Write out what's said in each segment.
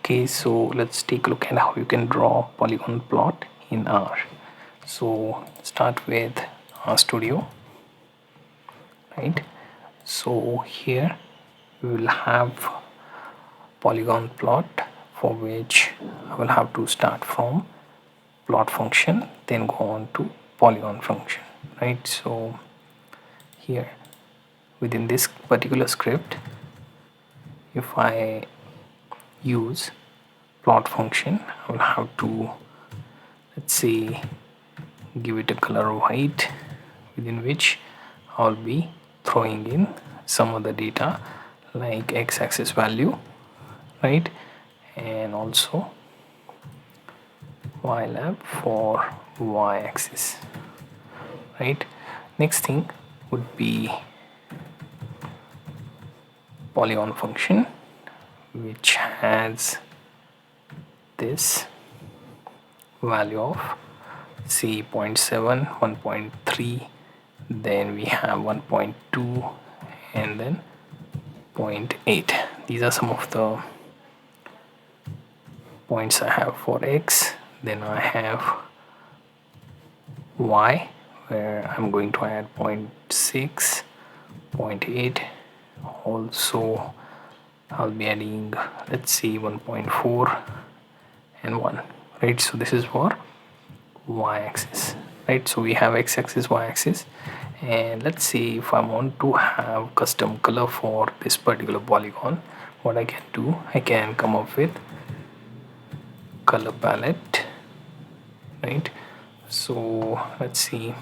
Okay, so let's take a look at how you can draw polygon plot in R. So start with R Studio, right? So here we will have polygon plot, for which I will have to start from plot function, then go on to polygon function, right? So here within this particular script, if I use plot function, I will have to, let's say, give it a color white, within which I'll be throwing in some other data like x-axis value, right, and also ylab for y-axis, right. Next thing would be polygon function, which has this value of c 0.7, 1.3, then we have 1.2, and then 0.8. These are some of the points I have for x. Then I have y, where I'm going to add 0.6, 0.8. Also I'll be adding, let's see, 1.4 and 1, right? So this is for y-axis, right? So we have x-axis, y-axis, and let's see if I want to have custom color for this particular polygon. What I can do, I can come up with color palette, right? So let's see,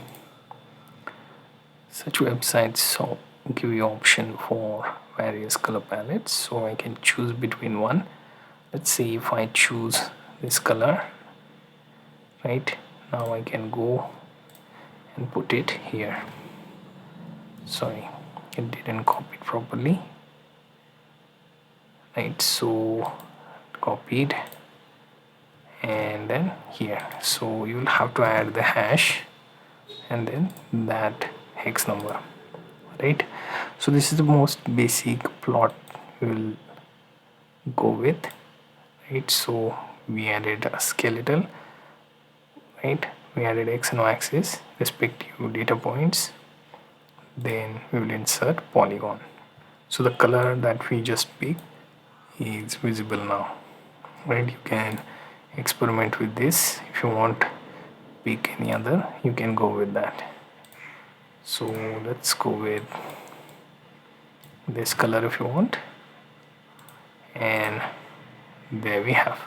such websites so give you option for various color palettes, so I can choose between one. Let's see if I choose this color, right? Now I can go and put it here. Sorry, it didn't copy it properly, right? So copied, and then here, so you will have to add the hash and then that hex number, right? So this is the most basic plot we will go with, right? So we added a skeletal, right? We added x and y axis respective data points, then we will insert polygon. So the color that we just picked is visible now, right? You can experiment with this. If you want pick any other, you can go with that. So let's go with this color if you want, and there we have.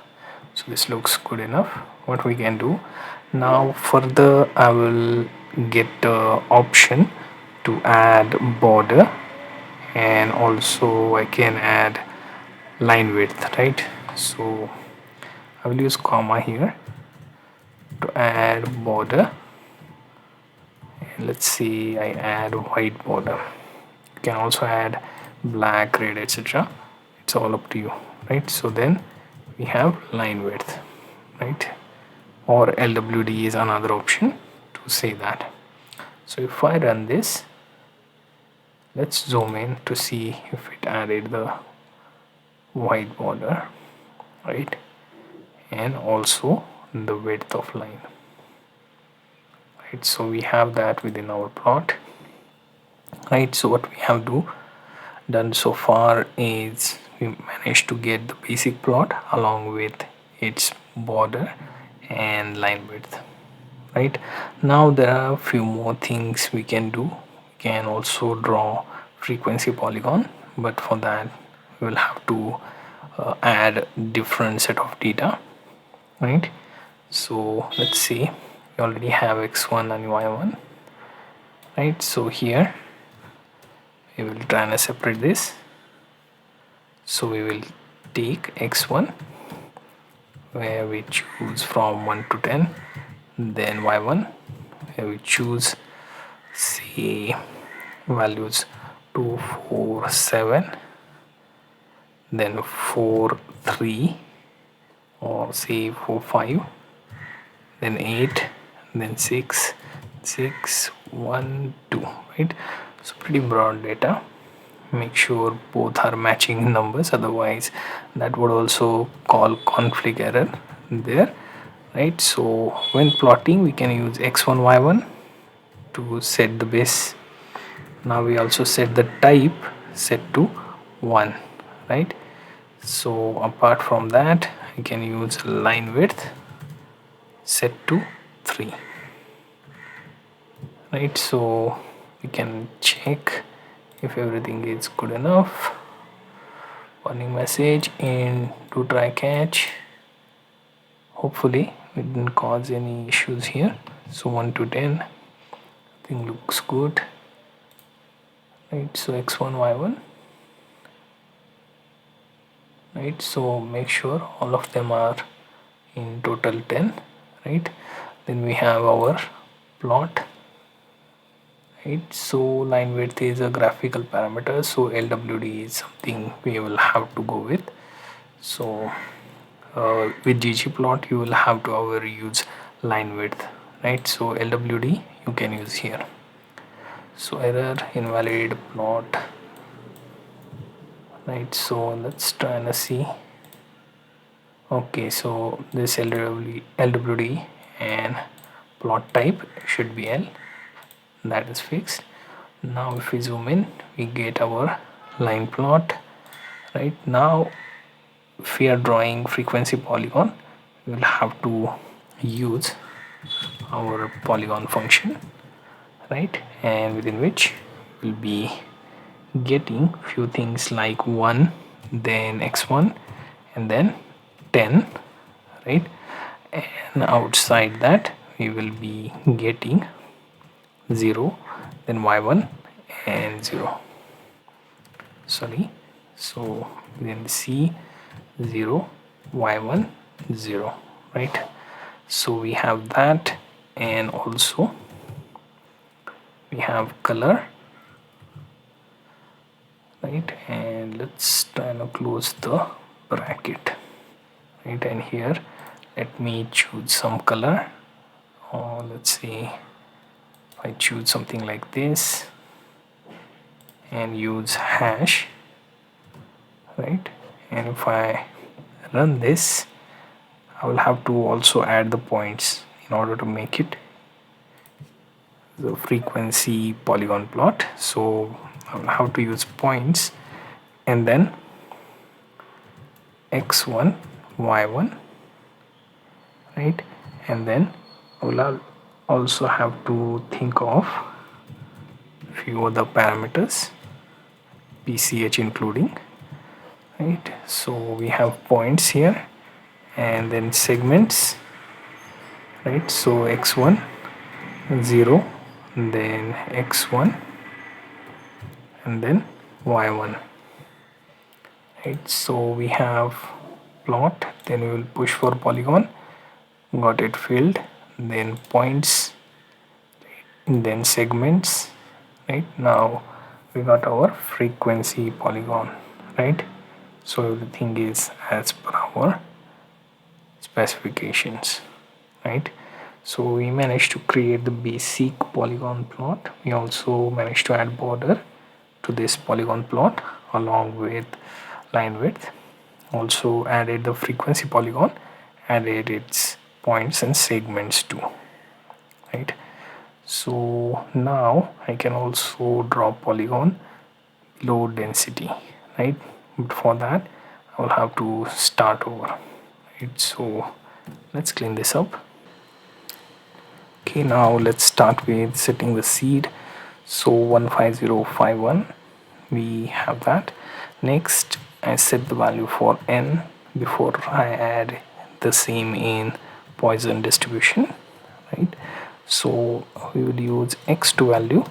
So this looks good enough. What we can do now, further I will get the option to add border, and also I can add line width, right? So I will use comma here to add border, and let's see, I add white border. You can also add black, red, etc. It's all up to you, right? So then we have line width, right? Or LWD is another option to say that. So if I run this, let's zoom in to see if it added the white border, right? And also the width of line, right? So we have that within our plot, right? So what we have done so far is we managed to get the basic plot along with its border and line width, right? Now there are a few more things we can do. We can also draw frequency polygon, but for that we will have to add different set of data, right? So let's see, we already have x1 and y1, right? So here we will try and separate this. So we will take x1, where we choose from 1 to 10, then y1, where we choose, say, values 2, 4, 7, then 4, 3, or say 4, 5, then 8, then 6, 1, 2, right? So pretty broad data. make sure both are matching numbers, otherwise that would also call conflict error there, right? So when plotting we can use x1 y1 to set the base. Now we also set the type set to 1, right? So apart from that I can use line width set to 3, right? So we can check if everything is good enough. Warning message and do try catch. Hopefully it didn't cause any issues here. So 1 to 10 thing looks good, right? So x1 y1, right? So make sure all of them are in total 10, right? Then we have our plot, right? So line width is a graphical parameter, so LWD is something we will have to go with. So with ggplot you will have to use line width, right? So LWD you can use here. So error invalid plot, right? So let's try and see. Okay, so this LWD and plot type should be L, that is fixed. Now if we zoom in we get our line plot. Right now if we are drawing frequency polygon we will have to use our polygon function, right? And within which we'll be getting few things like 1, then x1, and then 10, right? And outside that we will be getting 0, then y1 and 0, sorry. So within C 0 y1 0, right? So we have that, and also we have color, right? And let's try to close the bracket, right? And here let me choose some color. Let's see, I choose something like this and use hash, right? And if I run this I will have to also add the points in order to make it the frequency polygon plot. So I will have to use points and then x1 y1, right? And then I will also have to think of few other parameters, pch including, right? So we have points here and then segments, right? So x1 0, then x1 and then y1, right? So we have plot, then we will push for polygon, got it filled, then points, then segments, right? Now we got our frequency polygon, right? So everything is as per our specifications, right? So we managed to create the basic polygon plot. We also managed to add border to this polygon plot along with line width, also added the frequency polygon, added its points and segments too, right? So now I can also draw polygon low density, right? But for that I will have to start over, right? So let's clean this up. Okay, now let's start with setting the seed. So 15051, we have that. Next I set the value for n before I add the same in Poisson distribution, right? So we will use x2 value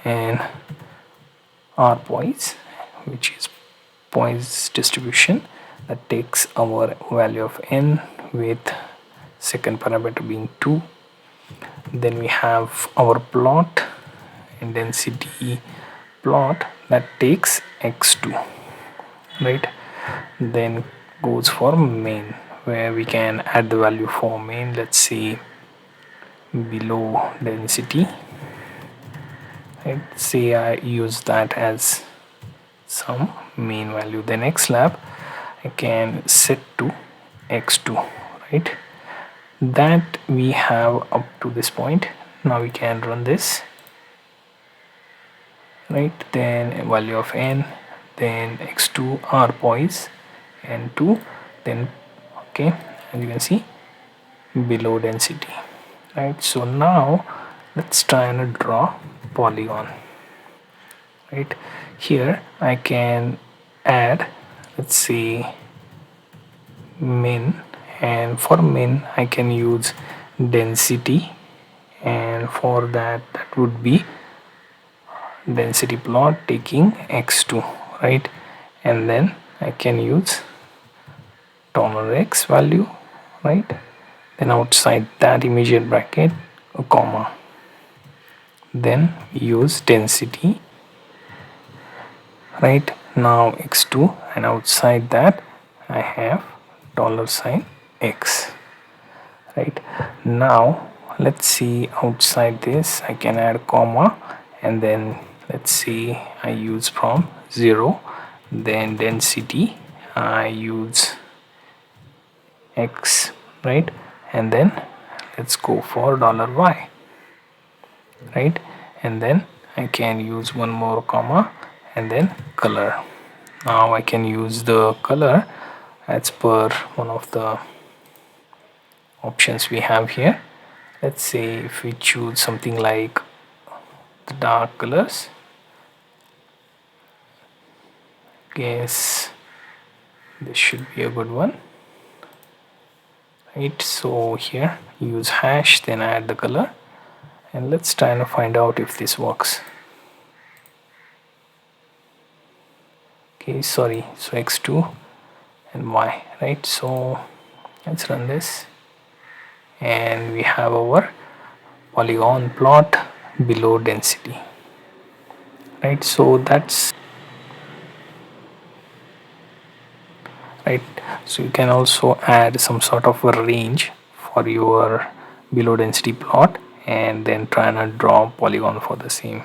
and r poise, which is Poisson distribution that takes our value of n with second parameter being 2. Then we have our plot and density plot that takes x2, right? Then goes for main, where we can add the value for main. Let's say below density, right? Say I use that as some main value. The next slab I can set to x2, right? That we have up to this point. Now we can run this, right? Then value of n, then x2 r poise, n2, then okay, as you can see, below density, right? So now let's try and draw polygon, right? Here I can add, let's say, min, and for min I can use density, and for that would be density plot taking x2, right? And then I can use $x value, right? Then outside that immediate bracket a comma, then use density, right? Now x2, and outside that I have $x, right? Now let's see, outside this I can add comma, and then let's see, I use from 0, then density I use x, right? And then let's go for $y, right? And then I can use one more comma, and then color. Now I can use the color as per one of the options we have here. Let's say if we choose something like the dark colors, guess this should be a good one, right? So here use hash, then add the color, and let's try and find out if this works. Okay, sorry, so x2 and y, right? So let's run this, and we have our polygon plot below density, right? So that's right. So you can also add some sort of a range for your below density plot, and then try and draw polygon for the same.